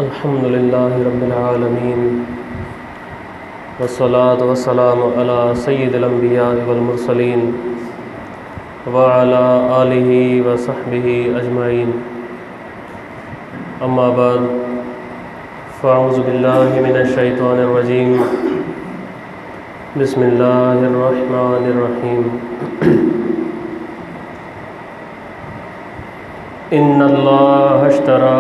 अल्हम्दुलिल्लाहि रब्बिल आलमीन वस्सलातु वस्सलामु अला सय्यिदिल अंबिया वल मुरसलीन व अला आलिहि व सहबिहि अजमाइन। अम्मा बाद फ़अऊज़ु बिल्लाहि मिनश शैतानिर रजीम। बिस्मिल्लाहिर रहमानिर रहीम। इन्नल्लाह अश्तरा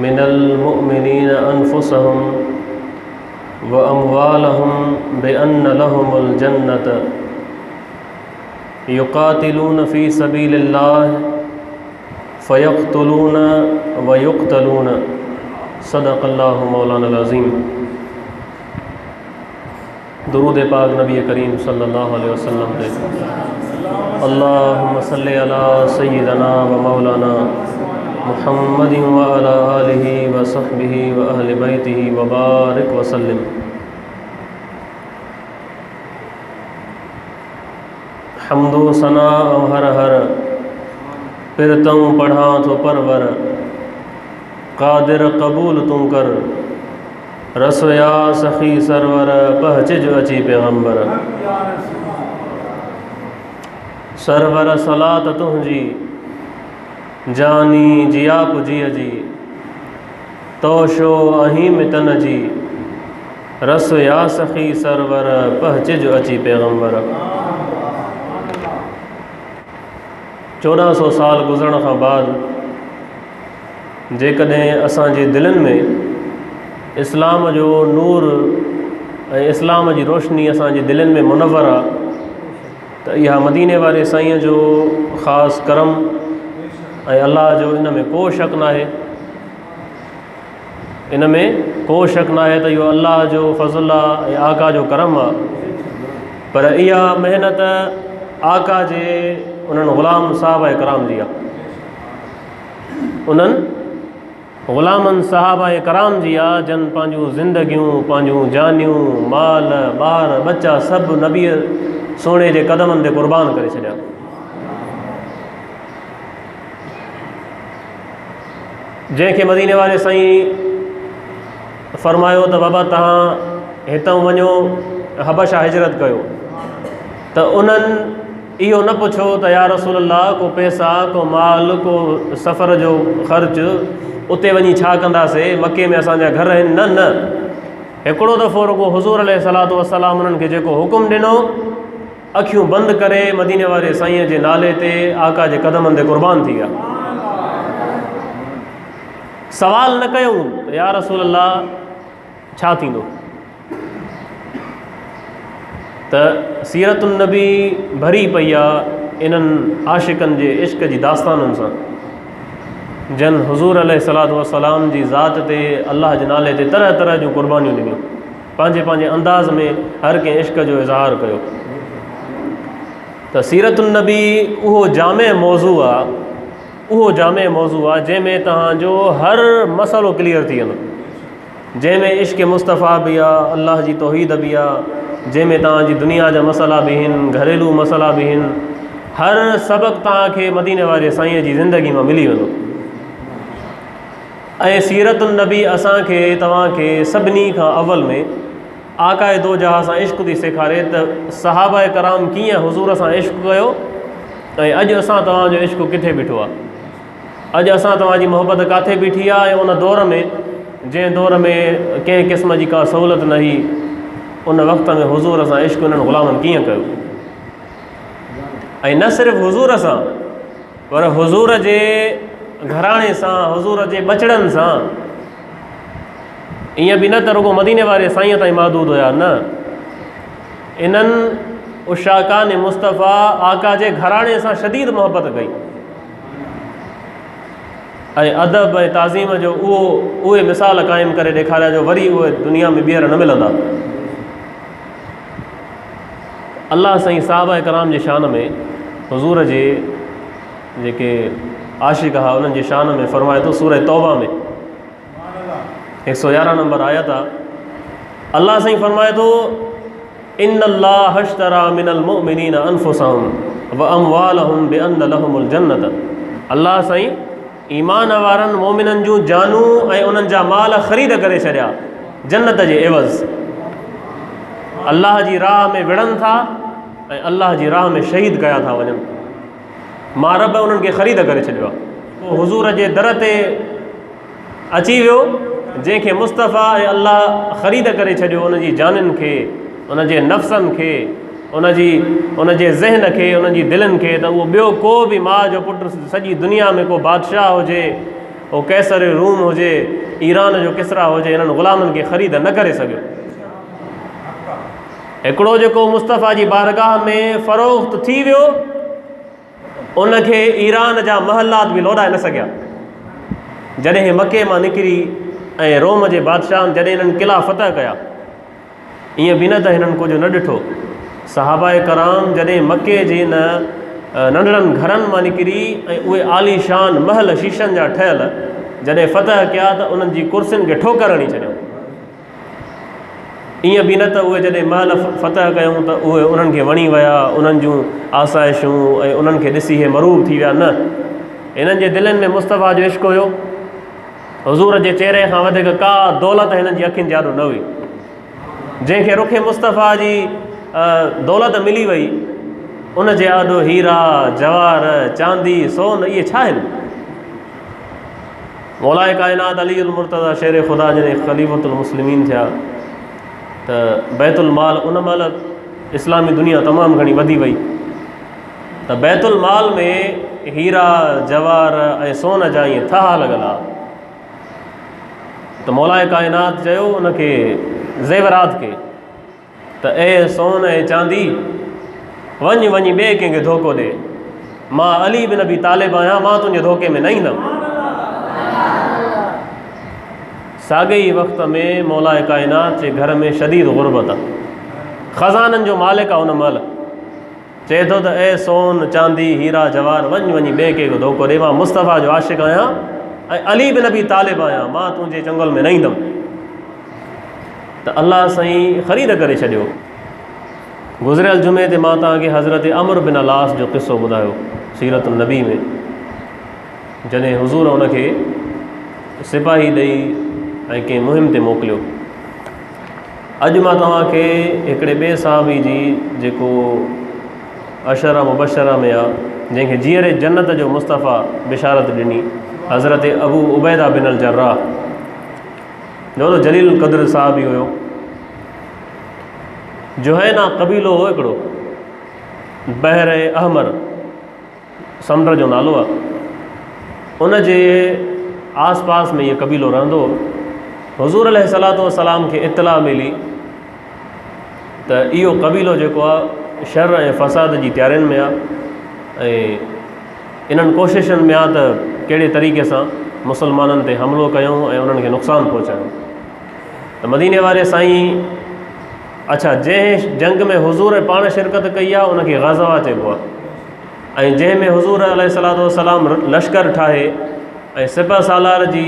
मिनल मुअमिनीना अनफुसहुम व अमवालहुम बिअन्न लहुमुल जन्नत युक़ातिलून फ़ी सबीलिल्लाह फ़यक़्तुलून व युक़्तलून। सदक़ल्लाहु मौलाना अज़ीम। दुरूद पाक नबी करीम सल्लल्लाहु अलैहि वसल्लम पे अल्लाहुम्मा सल्लि अला सय्यिदना व मौलाना मुहम्मदिन व अला आलिहि व सहबिहि व अहलि बैतिहि व बारिक व सल्लिम। हम्दो सना हर हर फिरतऊँ पढ़ा तो परवर कादिर कबूल तुम कर रसोया सखी सरवर पहचिज अची पैगम्बर। सरवर सलात तुहजी जानी जियाप जी अजी तोशो अहीम तन जी रसोया सखी सरवर पहचिज अची पैगम्बर। 1400 साल गुज़रण खां बाद जेकॾहिं असांजे दिलनि में इस्लाम जो नूर ऐं इस्लाम जी रोशनी असांजे दिलनि में मुनव्वर आहे त इहा मदीने वारे साईं जो ख़ासि करम ऐं अल्लाह जो इन में को शक न आहे। इन में को शक न आहे त इहो अल्लाह जो फज़ल आहे ऐं आका जो करम आहे। पर इहा महिनत आका जे उन्हनि ग़ुलाम साहबा कराम जी आहे। उन्हनि ग़ुलामनि साहबा कराम जी आहे जन पंहिंजूं ज़िंदगियूं पंहिंजूं जानियूं माल ॿार बच्चा सभु नबीअ सोणे जे क़दमनि ते क़ुर्बान करे छॾिया। जंहिंखे मदीने वारे साईं फरमायो त बाबा तव्हां हितां वञो हबशा हिजरत कयो त उन्हनि इहो न पुछो त या रसूल अल्लाह को पैसा को माल को सफ़र जो ख़र्च उते वञी छा कंदासीं, मके में असांजा घर आहिनि। न न, हिकिड़ो दफ़ो रुगो हुज़ूर अलैहिस्सलातु वस्सलाम उन्हनि खे जेको हुकुम ॾिनो अखियूं बंदि करे मदीने वारे साईं जे नाले ते आका जे क़दमनि ते क़ुर्बान थी विया। सवाल न कयूं त या रसूल अल्लाह छा थींदो। त सीरतुन नबी भरी पई आहे इन्हनि आशिक़नि जे इश्क़ जी दास्तानुनि सां जन हुज़ूर अलैहिस्सलातु वस्सलाम जी ज़ात ते अल्लाह जे नाले ते तरह तरह जूं क़ुर्बानियूं ॾिनियूं, पंहिंजे पंहिंजे अंदाज़ में हर कंहिं इश्क़ जो इज़हार कयो। त सीरतुन नबी उहो जामे मौज़ू आहे, उहो जामे मौज़ू आहे जंहिंमें तव्हांजो हर मसइलो क्लियर थी वेंदो, जंहिंमें इश्क़ मुस्तफ़ा बि आहे, अल्लाह जी तौहीद बि आहे, जंहिंमें तव्हांजी दुनिया जा मसइला बि आहिनि, घरेलू मसइला बि आहिनि। हर सबक़ु तव्हांखे मदीने वारे साईं जी ज़िंदगी मां मिली वेंदो। ऐं सीरतुन नबी असांखे तव्हांखे सभिनी खां अव्वल में आकाए दो जहां सां इश्क़ थी सेखारे त सहाबा कराम कीअं हुज़ूर सां इश्क़ कयो ऐं अॼु असां तव्हांजो इश्क़ किथे बीठो आहे, अॼु असां तव्हांजी मोहबत किथे बीठी आहे। ऐं उन दौर में जंहिं दौर में कंहिं क़िस्म जी का सहूलियत न हुई, उन वक़्त में हुज़ूर सां इश्क़ उन्हनि ग़ुलामनि कीअं कयो। ऐं न सिर्फ़ु हुज़ूर सां पर हुज़ूर जे घराणे सां, हुज़ूर जे ॿचड़नि सां। ईअं बि न त रुगो मदीने वारे साईं ताईं महदूद हुया, न, इन्हनि उशाकान मुस्तफ़ा आका जे घराणे सां शदीद मोहबत कई ऐं अदब ऐं ताज़ीम जो उहे मिसाल क़ाइमु करे ॾेखारिया जो वरी उहे दुनिया में ॿीहर न मिलंदा। अल्लाह साईं साहबा कराम जी शान में हुज़ूर जे जेके आशिक़ हा उन्हनि जी शान में फ़रमाए थो सूरह तौबा में 111 नंबर आयत आहे। अल्लाह साईं फ़रमाए थो इन्नल्लाह अश्तरा मिनल मुअमिनीना अनफुसहुम व अमवालहुम बिअन्न लहुमुल जन्नत। अल्लाह साईं ईमान वारनि मोमिननि जूं जानूं ऐं उन्हनि जा माल ख़रीद करे छॾिया जन्नत जे एवज़। अल्लाह जी राह में विढ़नि था ऐं अल्लाह जी राह में शहीद कया था वञनि। मां रब उन्हनि खे ख़रीद करे छॾियो आहे। पोइ हुज़ूर जे दर ते अची वियो जंहिंखे मुस्तफ़ा ऐं अल्लाह ख़रीद करे छॾियो, उनजी जानिन खे, उनजे नफ़्सनि खे, उनजे ज़हन खे, उनजी दिलनि खे। त उहो ॿियो को बि माउ जो पुटु सॼी दुनिया में को बादशाह हुजे, उहो कैसर रूम हुजे, ईरान जो किसरा हुजे, इन्हनि ग़ुलामनि खे ख़रीद न करे सघियो। हिकिड़ो जेको मुस्तफ़ा जी बारगाह में फ़रोख़्त थी वियो, उनखे ईरान जा महलात बि लोॾाए न सघिया। जॾहिं मके मां निकिरी ऐं रोम जे बादशाहनि जॾहिं इन्हनि क़िला फ़तह कया, ईअं बि न त हिननि कुझु न ॾिठो। सहाबाए कराम जॾहिं मके जे नंढड़नि घरनि मां निकिरी ऐं उहे आलीशान महल शीशनि जा ठहियल जॾहिं फ़तह कया त उन्हनि जी कुर्सियुनि खे ठोकर हणी छॾियऊं। ईअं बि न त उहे जॾहिं महल फ़तह कयूं त उहे उन्हनि खे वणी विया, उन्हनि जूं आसाइशूं ऐं उन्हनि खे ॾिसी इहे मरूब थी विया। न, हिननि जे दिलनि में मुस्तफ़ा जो इश्क़ हुयो। हुज़ूर जे चहिरे खां वधीक का दौलत हिननि जी अखियुनि जे आॾो न हुई। जंहिंखे रुखे मुस्तफ़ा जी दौलत मिली वई, उनजे आॾो हीरा जवाहर चांदी सोन इहे छा आहिनि। मौलाए काइनात अली उल मुर्तज़ा शेर ख़ुदा जॾहिं ख़लीफ़तुल मुस्लिमीन थिया त बैतुल माल उन महिल इस्लामी दुनिया तमामु घणी वधी वई। त बैतुल माल में हीरा जवाहर ऐं सोन जा ईअं थहा लॻल आहे। त मौलाए काइनात चयो उनखे ज़ेवरात खे त ए सोन ऐं चांदी वञ वञी ॿिए कंहिंखे धोखो ॾे, मां अली बिन अबी तालिब आहियां, मां तुंहिंजे धोखे में न ईंदुमि। साॻे ई वक़्त में मौलाए काइनात जे घर में शदीद ग़ुरबत आहे। ख़ज़ाननि जो मालिक आहे। उन महिल चए थो त ए सोन चांदी हीरा जवाहर वञ वञी ॿिए कंहिंखे धोखो ॾे, मां मुस्तफ़ा जो आशिक़ आहियां ऐं अली बिन अबी तालिब आहियां, मां तुंहिंजे चंगुल में न ईंदुमि। त अल्लाह साईं ख़रीद करे छॾियो। गुज़िरियल जुमे ते मां तव्हांखे हज़रत अमर बिन अलास जो क़िसो ॿुधायो सीरत नबी में, जॾहिं हुज़ूर उनखे सिपाही ॾेई ऐं कंहिं मुहिम ते मोकिलियो। अॼु मां तव्हांखे हिकिड़े ॿिए साहबी जी जेको अशरा मुबशरा में आहे, जंहिंखे जीअरे जन्नत जो मुस्तफ़ा बिशारत ॾिनी, हज़रत अबू उबैदा बिन अल जर्राह, जो जलील क़द्र साहबी हुयो। जुहैना क़बीलो हो हिकिड़ो, बहर अहमर समुंड जो नालो आहे। उन जे आस पास में इहो क़बीलो रहंदो हो। हुज़ूर अलैहिस्सलातु वस्सलाम खे इत्तला मिली त इहो क़बीलो जेको आहे शर ऐं फ़साद जी तयारियुनि में आहे ऐं इन्हनि कोशिशुनि में आहे त कहिड़े तरीक़े सां मुसलमाननि ते हमिलो कयूं ऐं उन्हनि खे नुक़सानु पहुचायूं। त मदीने वारे साईं, अच्छा, जंहिं जंग में हुज़ूर पाण शिरकत कई आहे उनखे ग़ज़वा चइबो आहे, ऐं जंहिं में हुज़ूर अलैहिस्सलातु वस्सलाम लश्कर ठाहे ऐं सिपह सालार जी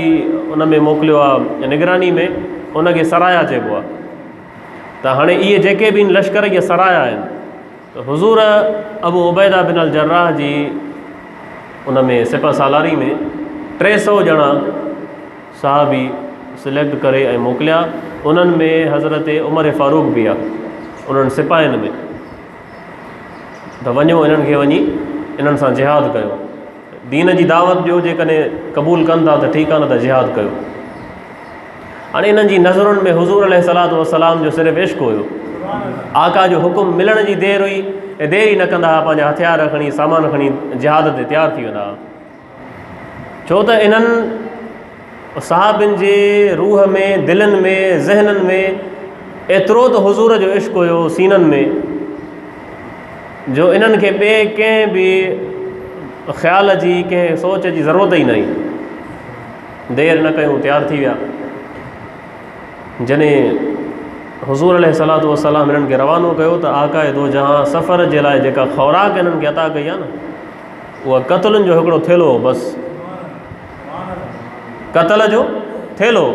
उन में मोकिलियो आहे निगरानी में, उनखे सराया चइबो आहे। त हाणे इहे जेके बि लश्कर इहे सराया आहिनि, त हुज़ूर अबू उबैदा बिन अल जर्राह जी उन में सिपह सालारी में 300 ॼणा साहबी सिलेक्ट करे ऐं मोकिलिया। उन्हनि में हज़रत उमर फ़ारूक बि आहे, उन्हनि सिपाहियुनि में। त वञो इन्हनि खे वञी इन्हनि सां जिहाद कयो, दीन जी दावत ॾियो, जेकॾहिं क़बूल कनि था त ठीकु आहे, न त जिहाद कयो। हाणे इन्हनि जी नज़रुनि में हुज़ूर अलैहिस्सलातु वस्सलाम जो सिर्फ़ु इश्क़ हुयो। आका जो हुकुम मिलण जी देरि हुई ऐं देरि ई न कंदा हुआ, पंहिंजा हथियार खणी सामान खणी जिहाद ते तयारु थी वेंदा हुआ। छो त इन्हनि साहबिन जे रूह में, दिलनि में, ज़हननि में एतिरो त हुज़ूर जो इश्क़ हुयो सीननि में, जो इन्हनि खे ॿिए कंहिं बि ख़्याल जी, कंहिं सोच जी ज़रूरत ई न हुई। देरि न कयूं, तयारु थी विया। जॾहिं हुज़ूर अलैहिस्सलातु वस्सलाम हिननि खे रवानो कयो त आका दो जहां सफ़र जे लाइ जेका ख़ुराक हिननि खे अता कई आहे न, उहा क़त्लुनि जो हिकिड़ो थेलो हो, बसि क़त्ल जो थेलो।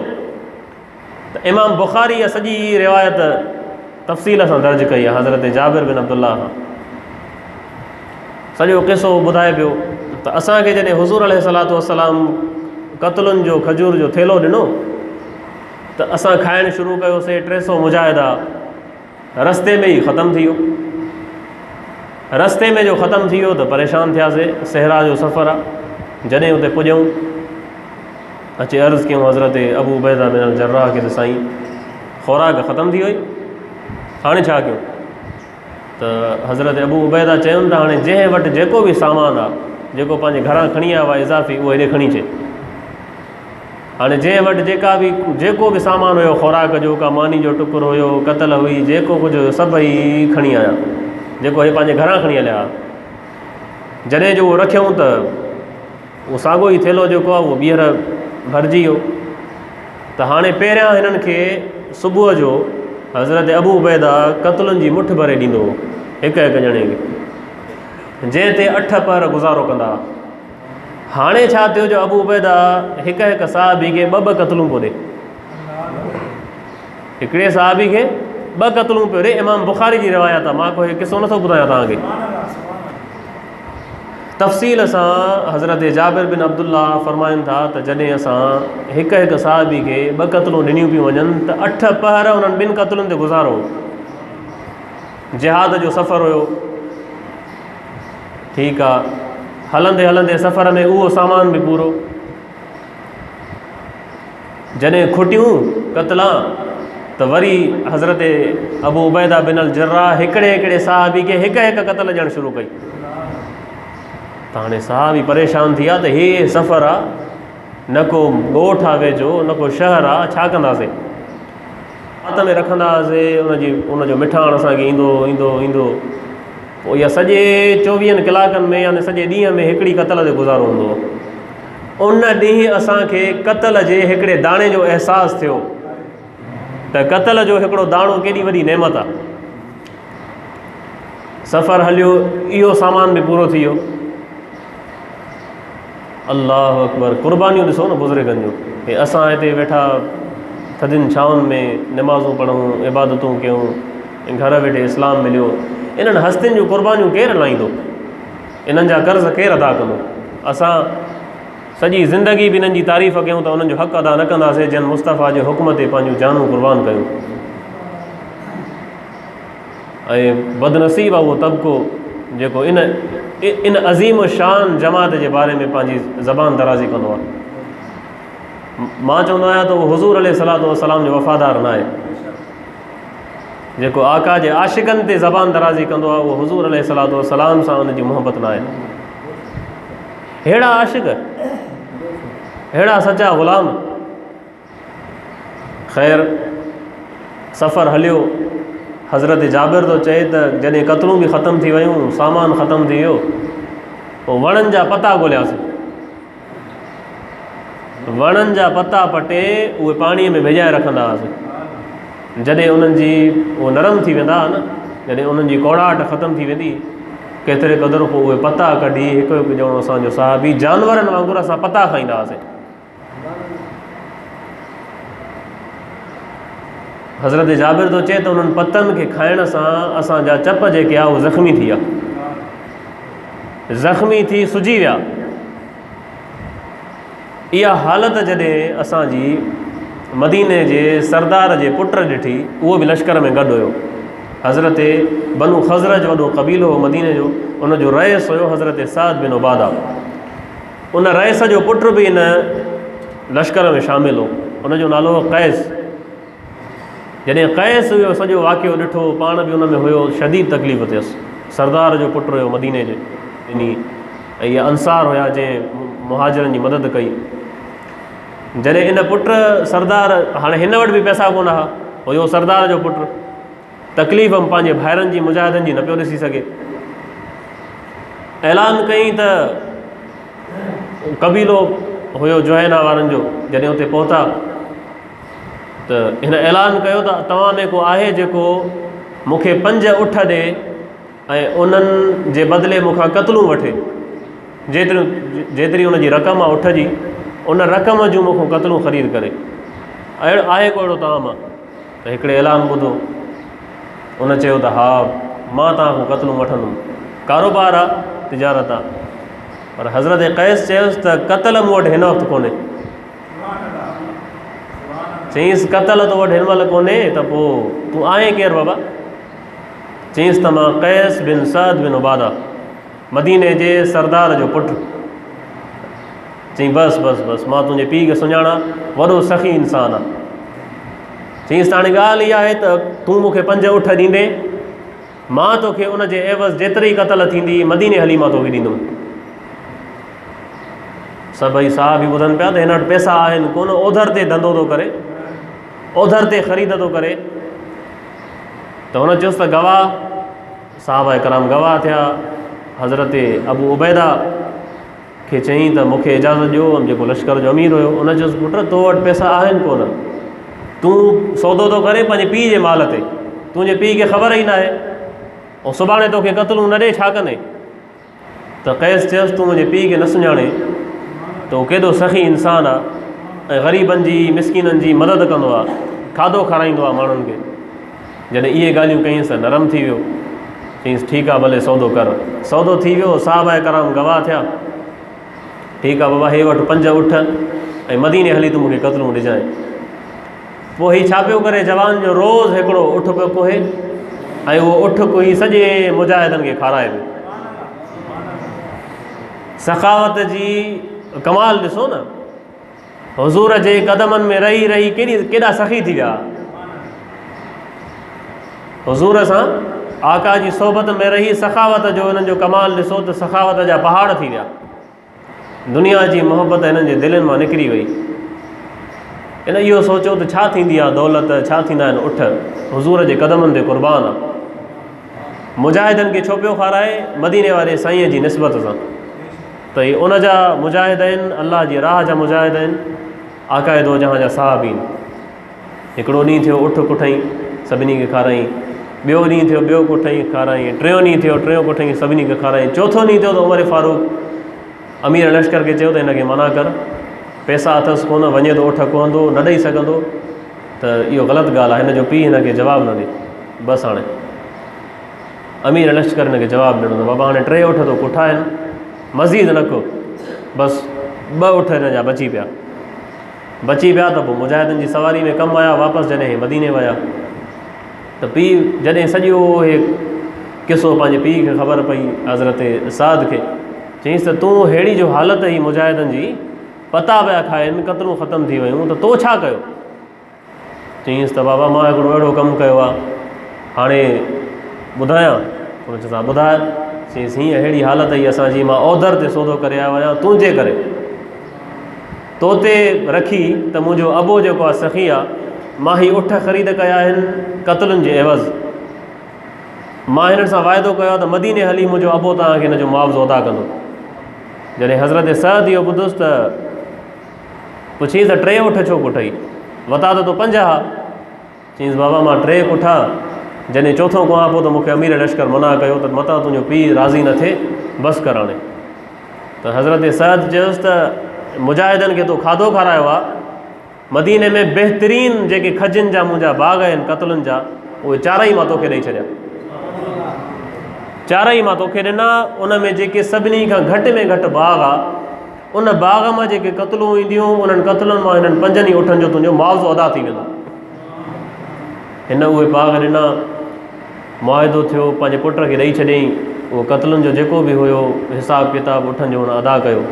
त इमाम बुख़ारी इहा सॼी रिवायत तफ़सील सां दर्ज कई आहे, हज़रत जाबिर बिन अब्दुल्लाह खां सॼो क़िसो ॿुधाए पियो। त असांखे जॾहिं हुज़ूर अलैहिस्सलातु वस्सलाम क़त्लुनि जो खजूर जो थेलो ॾिनो त असां खाइणु शुरू कयोसीं। 300 मुजाहिदा रस्ते में ई ख़तमु थी वियो। रस्ते में जो ख़तमु थी वियो त परेशान थियासीं। सहरा जो सफ़र आहे। जॾहिं उते पुॼूं अचे अर्ज़ु कयूं हज़रत अबू उबैदा बिन अल जर्राह खे त साईं ख़ुराक ख़तमु थी वई, हाणे छा कयूं? त हज़रत अबू उबैदा चयुनि त हाणे जंहिं वटि जेको बि सामान आहे, जेको पंहिंजे घरां खणी आयो आहे इज़ाफ़ी, उहो हेॾे खणी अचे। हाणे जंहिं वटि जेको बि सामान हुयो, ख़ुराक जो, का मानी जो टुकुर हुयो, कतल हुई, जेको कुझु हुयो सभई खणी आया, जेको हे पंहिंजे घरां खणी हलिया। जॾहिं जो उहो रखियऊं त उहो साॻियो ई थेलो जेको आहे उहो ॿीहर भरिजी वियो। त हाणे पहिरियां हिननि खे सुबुह जो हज़रत अबू उबैदा क़त्लुनि जी मुठ भरे ॾींदो हो हिकु हिकु ॼणे खे, जंहिं ते 8 पहर गुज़ारो कंदा। हाणे छा थियो जो अबू उबैदा हिकु हिकु सहाबी खे 2 क़त्लूं पियो ॾे। हिकिड़े सहाबी खे 2 क़त्लूं पियो ॾे। इमाम बुखारी जी रिवायत आहे, मां कोई किसो नथो ॿुधायां तव्हांखे। तफ़सील सां हज़रत जाबिर बिन अब्दुल्ला फ़रमाइनि था त जॾहिं असां हिकु हिकु सहाबी खे 2 क़त्लूं ॾिनियूं पियूं वञनि त 8 पहर उन्हनि 2 क़त्लुनि ते गुज़ारो। जिहाद जो सफ़र हुयो, ठीकु आहे। हलंदे हलंदे सफ़र में उहो सामान बि पूरो। जॾहिं खुटियूं क़त्लां त वरी हज़रत अबू उबैदा बिन अल जर्राह हिकिड़े हिकिड़े सहाबी खे हिकु हिकु क़त्ल ॾियणु शुरू कई। त हाणे सहाबी परेशान थी विया त हे सफ़र आहे, न को ॻोठ आहे वेझो, न को शहर आहे, छा कंदासीं? हथ में रखंदासीं, उनजो मिठाण असांखे ईंदो ईंदो ईंदो। पोइ इहा सॼे 24 कलाकनि में यानी सॼे ॾींहं में हिकिड़ी क़त्ल ते गुज़ारो हूंदो। उन ॾींहुं असांखे क़त्ल जे हिकिड़े दाणे जो अहसासु थियो त क़त्ल जो हिकिड़ो दाणो केॾी वॾी नेमत आहे। सफ़र हलियो, इहो सामान बि पूरो थी वियो। अल्लाह अकबर। क़ुर्बानियूं ॾिसो न बुज़ुर्गनि जूं। हे असां हिते वेठा थधियुनि छाउनि में निमाज़ूं पढ़ूं, इबादतूं कयूं, घर वेठे इस्लाम मिलियो। इन्हनि हस्तियुनि जूं क़ुर्बानियूं केरु लाहींदो? इन्हनि जा कर्ज़ केरु अदा कंदो? असां सॼी ज़िंदगी बि इन्हनि जी तारीफ़ कयूं त उन्हनि जो हक़ अदा न कंदासीं जिन मुस्तफ़ा जे हुक्म ते पंहिंजूं जानूं क़ुर्बान कयूं। ऐं बदनसीब आहे उहो तबिको जेको इन अज़ीम शान जमात जे बारे में पंहिंजी ज़बान दराज़ी कंदो आहे। मां चवंदो आहियां त उहो हुज़ूर अलैहिस्सलातु वस्सलाम जो वफ़ादार न आहे। जेको आका जे आशिक़नि ते ज़बान दराज़ी कंदो आहे, उहो हुज़ूर अलैहिस्सलातु वस्सलाम सां उनजी मोहबत न आहे। अहिड़ा आशिक़, अहिड़ा सचा ग़ुलाम। ख़ैर सफ़र हलियो। हज़रत जाबिर थो चए त जॾहिं क़त्लूं बि ख़तमु थी वियूं, सामान ख़तमु थी वियो, पोइ वणनि जा पता ॻोल्हियासीं। वणनि जा पता पटे उहे पाणीअ में भिॼाए रखंदा हुआसीं। जॾहिं उन्हनि जी उहो नरम थी वेंदा न, जॾहिं उन्हनि जी कौड़ाहट ख़तमु थी वेंदी, केतिरे क़दुरु पोइ उहे पता कढी हिकु हिकु ॼणो असांजो साहबी जानवरनि वांगुरु असां पता खाईंदा हुआसीं। हज़रत जाबिर थो चए त उन्हनि पतनि खे खाइण सां असांजा चप जेके आहे उहे ज़ख़्मी थी विया, ज़ख़्मी थी सुजी विया। इहा हालत जॾहिं असांजी मदीने जे सरदार जे पुट ॾिठी, उहो बि लश्कर में गॾु हुयो। हज़रत बनु ख़ज़रज वॾो क़बीलो हो मदीने जो, उनजो रईस हुयो हज़रत साद बिन उबादा। उन रईस जो पुट बि इन लश्कर में शामिल हो, उनजो नालो हो कैस। जॾहिं कैस हुयो सॼो वाक़ियो ॾिठो, पाण बि उन में हुयो, शदीद तकलीफ़ थियसि। सरदार जो पुटु हुयो मदीने जे इन, ऐं इहा अंसार हुया जंहिं मुहाजिरनि जी मदद कई। जॾहिं इन पुटु सरदार, हाणे हिन वटि बि पैसा कोन हुआ, हुयो सरदार जो पुटु, तकलीफ़ पंहिंजे भाइरनि जी मुजाहिदनि जी न पियो ॾिसी सघे। ऐलान कई त क़बीलो हुयो जुहैना वारनि जो, जॾहिं उते पहुता त हिन ऐलान कयो त तव्हां में को आहे जेको मूंखे 5 ऊठ ॾे ऐं उन्हनि जे बदिले मूंखां क़त्लूं वठे, जेतिरी उनजी रक़म आहे उठ जी, उन रक़म जूं मूंखां क़त्लूं ख़रीद करे। अहिड़ो आहे को अहिड़ो तव्हां मां? त हिकिड़े ऐलान ॿुधो, उन चयो त हा मां तव्हां खां क़त्लूं वठंदुमि, कारोबार आहे, तिजारत आहे। पर हज़रत कैस चयुसि त क़तल मूं वटि हिन वक़्तु कोन्हे। चईंसि क़तल तो वटि हिन महिल कोन्हे त पोइ तूं आहीं केरु बाबा? चईंसि त मां कैस बिन सअद बिन उबादा, मदीने जे सरदार जो पुटु। चईं बसि बसि बसि मां तुंहिंजे पीउ खे सुञाणा, वॾो सख़ी इंसानु आहे। चईंसि त हाणे ॻाल्हि इहा आहे त तूं मूंखे 5 ऊठ ॾींदे, मां तोखे उन जे एवज़ जेतिरी क़तल थींदी मदीने हली मां तोखे ॾींदुमि। सभई साहब बि ॿुधनि पिया त हिन वटि पैसा आहिनि कोन, ओधर ते धंधो थो करे, ओधर ते ख़रीद थो करे। त हुन चयुसि त गवाह, साहबा कराम गवाह थिया। हज़रत अबू उबैदा खे चयईं त मूंखे इजाज़त ॾियो, जेको लश्कर जो अमीर हुयो। उन चयुसि पुट तो वटि पैसा आहिनि कोन, तूं सौदो थो करे पंहिंजे पीउ जे माल ते, तुंहिंजे पीउ खे ख़बर ई न आहे, ऐं सुभाणे तोखे क़तलूं न ॾे छा कंदे? त कैस चयुसि तूं मुंहिंजे पीउ खे न सुञाणे त उहो केॾो सख़ी इंसानु आहे ऐं ग़रीबनि जी मिसकिननि जी मदद कंदो आहे, खाधो खाराईंदो आहे माण्हुनि खे। जॾहिं इहे ॻाल्हियूं कईंसि त नरम थी वियो। चईंसि ठीकु आहे भले सौदो कर। सौदो थी वियो, साहबा कराम गवाह थिया। ठीकु आहे बाबा, हे वटि 5 ऊठ ऐं मदीने हली तूं मूंखे क़तलूं ॾिजांइ। पोइ हीउ छा पियो करे, जवान जो रोज़ु हिकिड़ो उठ पियो कोहे ऐं उहो उठ कोही सॼे मुजाहिदनि खे खाराए पियो। सखावत जी कमाल ॾिसो न, हुज़ूर जे क़दमनि में रही रही केॾा सख़ी थी विया। हुज़ूर सां आका जी सोबत में रही सखावत जो हिननि जो कमाल ॾिसो त सखावत जा पहाड़ थी विया। दुनिया जी मोहबत हिननि जे दिलनि मां निकिरी वई। इन इहो सोचियो त छा थींदी आहे दौलत, छा थींदा आहिनि उठ, हुज़ूर जे क़दमनि ते क़ुर्बान आहे। मुजाहिदनि खे छो पियो खाराए? मदीने वारे साईं जी निस्बत सां त इहे उन जा मुजाहिद आहिनि, अलाह जी राह जा मुजाहिद आहिनि, आकाए दो जहां जा साहबीन। हिकिड़ो ॾींहुं थियो उठ कुठईं, सभिनी खे खाराईं। ॿियो ॾींहुं थियो ॿियो कुठईं खाराईं। टियों ॾींहुं थियो टियों कुठईं, सभिनी खे खाराईं। चोथों ॾींहुं थियो त उमर फारूक अमीर लश्कर खे चयो त हिनखे मना कर, पैसा अथसि कोन, वञे थो उठ कोहंदो, न ॾेई सघंदो, त इहो ग़लति ॻाल्हि आहे। हिन जो पीउ हिनखे जवाबु न ॾे। बसि हाणे अमीर लश्कर हिनखे जवाबु ॾिनो त बाबा हाणे 3 ऊठ तो कुठा आहिनि, मज़ीद न को, बसि 2 ऊठ हिन जा बची पिया। त पोइ मुजाहिदनि जी सवारी में कमु आया। वापसि जॾहिं मदीने विया त पीउ जॾहिं सॼो इहे किसो पंहिंजे पीउ खे ख़बर पई, हज़रत साद खे, चईंसि त तूं अहिड़ी जो हालत ई मुजाहिदनि जी, पता पिया खाइनि, क़तलूं ख़तमु थी वियूं, त तो छा कयो? चईंसि त बाबा मां हिकिड़ो अहिड़ो कमु कयो आहे, हाणे ॿुधायां? उन चयो तव्हां ॿुधाए। चईंसि हीअं अहिड़ी हालत ई असांजी, मां ओधर ते सौदो करे आयो आहियां तुंहिंजे करे, तो ते रखी त मुंहिंजो अबो जेको आहे सख़ी आहे, मां ही उठ ख़रीद कया आहिनि क़तलुनि जे एवज़। मां हिननि सां वाइदो कयो आहे त मदीने हली मुंहिंजो अबो तव्हांखे हिन जो मुआवज़ो अदा कंदो। जॾहिं हज़रत सअद इहो ॿुधुसि त पुछीसि त 3 ऊठ छो कुठई? वता त तो 5 हा। चईंसि बाबा मां 3 कुठा, जॾहिं चोथों को आहे पोइ त मूंखे अमीर लश्कर मना कयो त मता तुंहिंजो पीउ राज़ी न थिए, बसि कर हाणे। त हज़रत सअद चयुसि त मुजाहिदनि खे तो खाधो खारायो आहे, मदीने में बहितरीन जेके खजनि जा मुंहिंजा बाग़ आहिनि क़तलुनि जा, उहे 4 मां तोखे ॾेई छॾिया। 4 मां तोखे ॾिना। उन में जेके सभिनी खां घटि में घटि बाग़ आहे, उन बाग़ मां जेके क़तलूं ईंदियूं, उन्हनि क़तलुनि मां हिननि 5 ऊठनि जो तुंहिंजो मुआवज़ो अदा थी वेंदो। हिन उहे बाग़ ॾिना, मुआहिदो थियो, पंहिंजे पुट खे ॾेई छॾियईं। उहो क़तलुनि जो जेको बि हुयो हिसाबु किताबु उठनि जो हुन अदा कयो।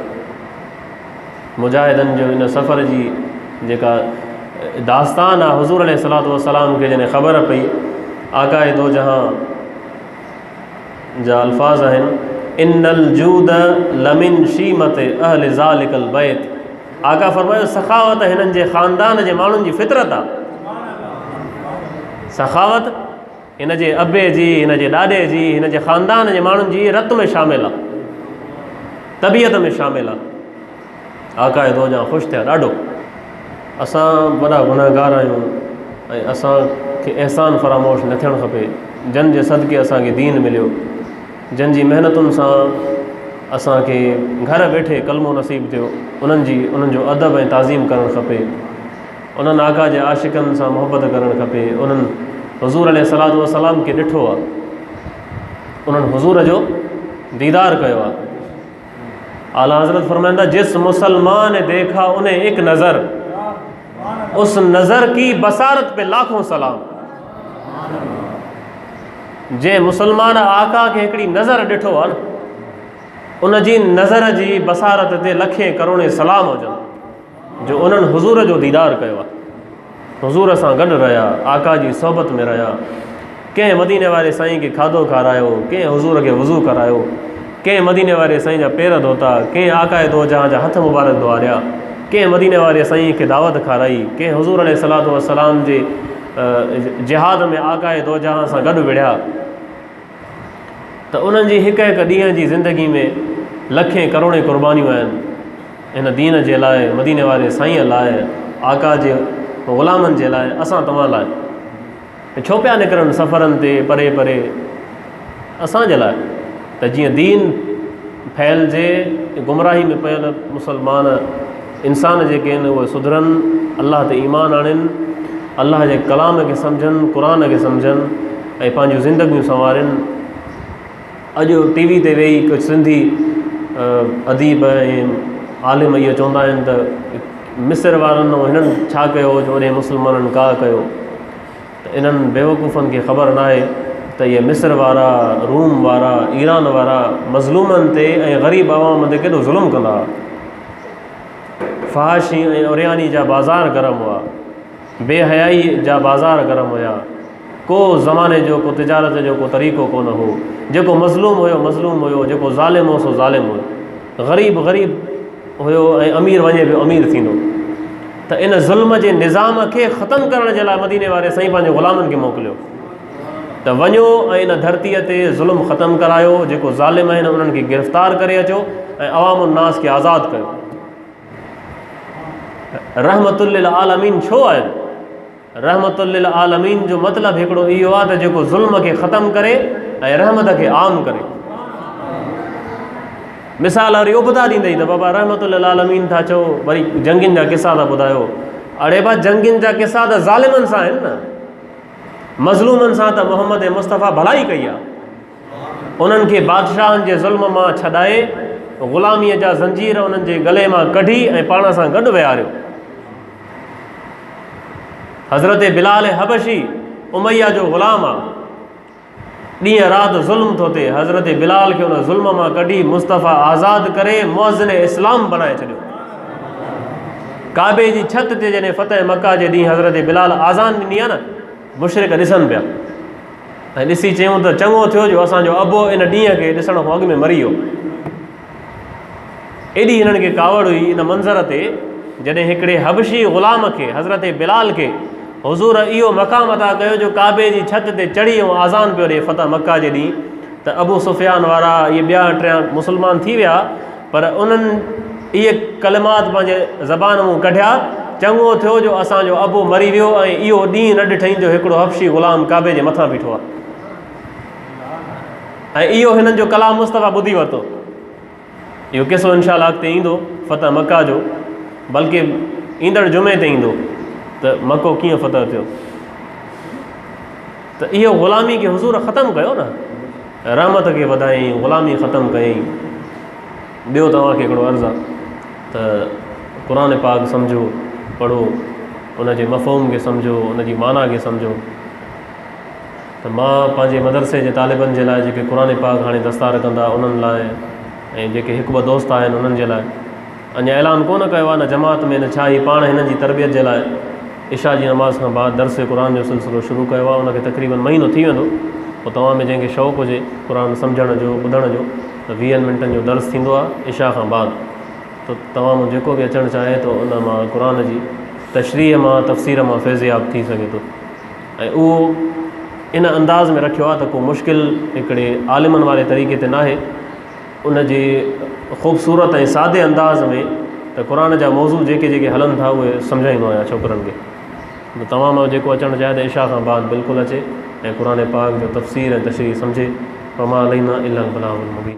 मुजाहिदनि जो इन सफ़र जी जेका दास्तान आहे, हुज़ूर अलैहिस्सलातु वस्सलाम खे जॾहिं ख़बर पई, आकाए दो जहां जा अल्फाज़ आहिनि, इन्नल जूद लमिन शीमत अहल ज़ालिकल बैत। आका फरमायो सखावत हिननि जे ख़ानदान जे माण्हुनि जी फितरत आहे। सखावत हिन जे अबे जी, हिन जे ॾाॾे जी, हिन जे ख़ानदान जे माण्हुनि जी रत में शामिल आहे, तबियत में शामिल आहे। आकाए दो जहां ख़ुशि थिया ॾाढो। असां वॾा गुनहगार आहियूं ऐं असांखे अहसान फ़रामोश न थियणु खपे। जन जे सदके असांखे दीन मिलियो, जन जी महिनतुनि सां असांखे घर वेठे कलमो नसीबु थियो, उन्हनि जो अदब ऐं ताज़ीम करणु खपे। उन्हनि आका जे आशिक़नि सां मुहबत करणु खपे। उन्हनि हुज़ूर अलैहिस्सलातु वस्सलाम खे ॾिठो आहे, उन्हनि हुज़ूर जो दीदार कयो आहे। आला हज़रत फरमाइंदा, जिस मुसलमान ने देखा उन्हें एक नज़र, उस नज़र की बसारत पे लाखों सलाम। जे मुसलमान आका के हिकिड़ी नज़र ॾिठो आहे न, उन जी नज़र जी बसारत ते लखे करोड़े सलाम हुजनि जो उन्हनि हुज़ूर जो दीदार कयो आहे, हुज़ूर सां गॾु रहिया, आका जी सोबत में रहिया, कंहिं मदीने वारे साईं खे खाधो खारायो, कंहिं हुज़ूर खे वज़ू करायो, कंहिं मदीने वारे साईं जा पेर धोता, कंहिं आकाए दो जहां जा हथ मुबारक धोआरिया, कंहिं मदीने वारे साईं खे दावत खाराई, कंहिं हुज़ूर अलैहिस्सलातु वस्सलाम जे जिहाद में आकाए दो जहां सां गॾु विढ़िया। त उन्हनि जी हिकु हिकु ॾींहं जी ज़िंदगी में लखें करोड़े क़ुर्बानियूं आहिनि हिन दीन जे लाइ, मदीने वारे साईं लाइ, आका जे ग़ुलामनि जे लाइ, असां तव्हां लाइ। छो पिया निकिरनि सफ़रनि ते परे परे? असांजे लाइ, त जीअं दीन फैलिजे, गुमराही में पियल मुसलमान इंसान जेके आहिनि उहे सुधरनि, अलाह ते ईमान आणनि, अलाह जे कलाम खे सम्झनि, क़ुरान खे सम्झनि ऐं पंहिंजूं ज़िंदगियूं संवारनि। अॼु टीवी ते वेही कुझु सिंधी अदीब ऐं आलिम इहो चवंदा आहिनि त मिस्र वारनि हिननि छा कयो जो ओॾे मुसलमाननि का कयो। त इन्हनि बेवकूफ़नि खे ख़बर न आहे त इहे मिस्र वारा, रूम वारा, ईरान वारा मज़लूमनि ते ऐं ग़रीब आवाम ते केॾो ज़ुल्म कंदा हुआ। फ़हाशी ऐं उरियानी जा बाज़ार गरम हुआ, बेहयाई जा बाज़ार गरम हुया, को ज़माने जो को तिजारत जो को तरीक़ो कोन हो। जेको मज़लूम हुयो मज़लूम हुयो, जेको ज़ालिम हो सो ज़ालिम हुयो, ग़रीब ग़रीब हुयो ऐं अमीर वञे पियो अमीर थींदो। त इन ज़ुल्म जे निज़ाम खे ख़तमु करण जे लाइ मदीने वारे साईं पंहिंजे ग़ुलामनि खे मोकिलियो त वञो ऐं इन धरतीअ ते ज़ुल्म ख़तमु करायो, जेको ज़ालिम आहिनि उन्हनि खे गिरफ़्तार करे अचो ऐं अवाम नास खे आज़ादु कयो। रहमतुल लिल आलमीन छो आहे? रहमतुल लिल आलमीन जो मतिलबु हिकिड़ो इहो आहे त जेको ज़ुल्म खे ख़तमु करे ऐं रहमत खे आम करे। मिसाल वरी उबदा ॾींदई त बाबा रहमतुल लिल आलमीन था चओ, वरी जंगियुनि जा किसा था ॿुधायो। अड़े बा जंगियुनि जा किसा त ज़ालिमनि सां आहिनि न, मज़लूमनि सां त मोहम्मद मुस्तफ़ा भलाई कई आहे। उन्हनि खे बादशाहनि जे ज़ुल्म मां छॾाए, ग़ुलामीअ जा ज़ंजीर उन्हनि जे गले मां कढी ऐं पाण सां गॾु विहारियो। हज़रत बिलाल हबशी उमैया जो ग़ुलाम आहे, ॾींहं राति ज़ुल्म थो थिए, हज़रत बिलाल खे उन ज़ुल्म मां कढी मुस्तफ़ा आज़ादु करे मुअज़्ज़िन इस्लाम बणाए छॾियो। काबे जी छत ते जॾहिं फ़तह मक्का जे ॾींहुं हज़रत बिलाल आज़ान ॾिनी आहे न, मुशरिक ॾिसनि पिया ऐं ॾिसी चयूं त चङो थियो जो असांजो अबो इन ॾींहं खे ॾिसण खां अॻु में मरी वियो। एॾी हिननि खे कावड़ हुई इन मंज़र ते, जॾहिं हिकिड़े हबशी ग़ुलाम खे हज़रत बिलाल खे हुज़ूर इहो मक़ाम अता कयो जो काबे जी छत ते चढ़ी ऐं आज़ान पियो ॾिए फ़तह मक्का जे ॾींहुं, त अबू सुफ़ियान वारा इहे ॿिया टियां मुसलमान थी विया, पर उन्हनि इहे कलिमात पंहिंजे ज़बान मां कढिया, चङो थियो जो असांजो अबू मरी वियो ऐं इहो ॾींहुं न ॾिठईं जो हिकिड़ो हबशी ग़ुलाम काबे जे मथां बीठो आहे। ऐं इहो हिननि जो कलाम मुस्तफ़ा ॿुधी वरितो। इहो किसो इंशाअल्लाह अॻिते ईंदो फ़तह मक्का जो, बल्कि ईंदड़ जुमे ते ईंदो त मको कीअं फ़तह थियो। त इहो ग़ुलामी खे हुज़ूर ख़तमु कयो न, रहमत खे वधायईं, ग़ुलामी ख़तमु कयईं। ॿियो तव्हांखे हिकिड़ो अर्ज़ु आहे त क़ुरान पाक सम्झो, पढ़ो, उन जे मफ़हूम खे सम्झो, उन जी माना खे सम्झो। त मां पंहिंजे मदरसे जे तालिबनि जे लाइ जेके क़ुरान पाक हाणे दस्तार कंदा उन्हनि लाइ ऐं जेके हिकु ॿ दोस्त आहिनि उन्हनि जे लाइ अञा ऐलान कोन कयो आहे न जमात में, न छा ही पाण हिननि जी तरबियत जे लाइ इशा जी नमाज़ खां बाद दर्स क़ुरान जो सिलसिलो शुरू कयो आहे। उनखे तक़रीबन महीनो थी वेंदो। पोइ तव्हां में जंहिंखे शौक़ु हुजे क़ुरान सम्झण जो, ॿुधण जो, त 20 मिंटनि जो दर्स थींदो आहे इशा खां बाद। त तव्हां मां जेको बि अचणु चाहे थो उन मां क़ुरान जी तशरीह मां, तफ़सीर मां फैज़याब थी सघे थो। ऐं उहो इन अंदाज़ में रखियो आहे त को मुश्किल हिकिड़े आलिमनि वारे तरीक़े ते नाहे, उन जे ख़ूबसूरत ऐं सादे अंदाज़ में त क़ुरान जा मौज़ू जेके जेके हलनि था उहे सम्झाईंदो आहियां छोकिरनि खे। त तव्हां मां जेको अचणु चाहे त इशा खां बाद बिल्कुलु अचे ऐं क़ुरान पाक जो तफ़सीर ऐं तशरीह सम्झे। वमा अलैना इल्ला अल बलागुल मुबीन।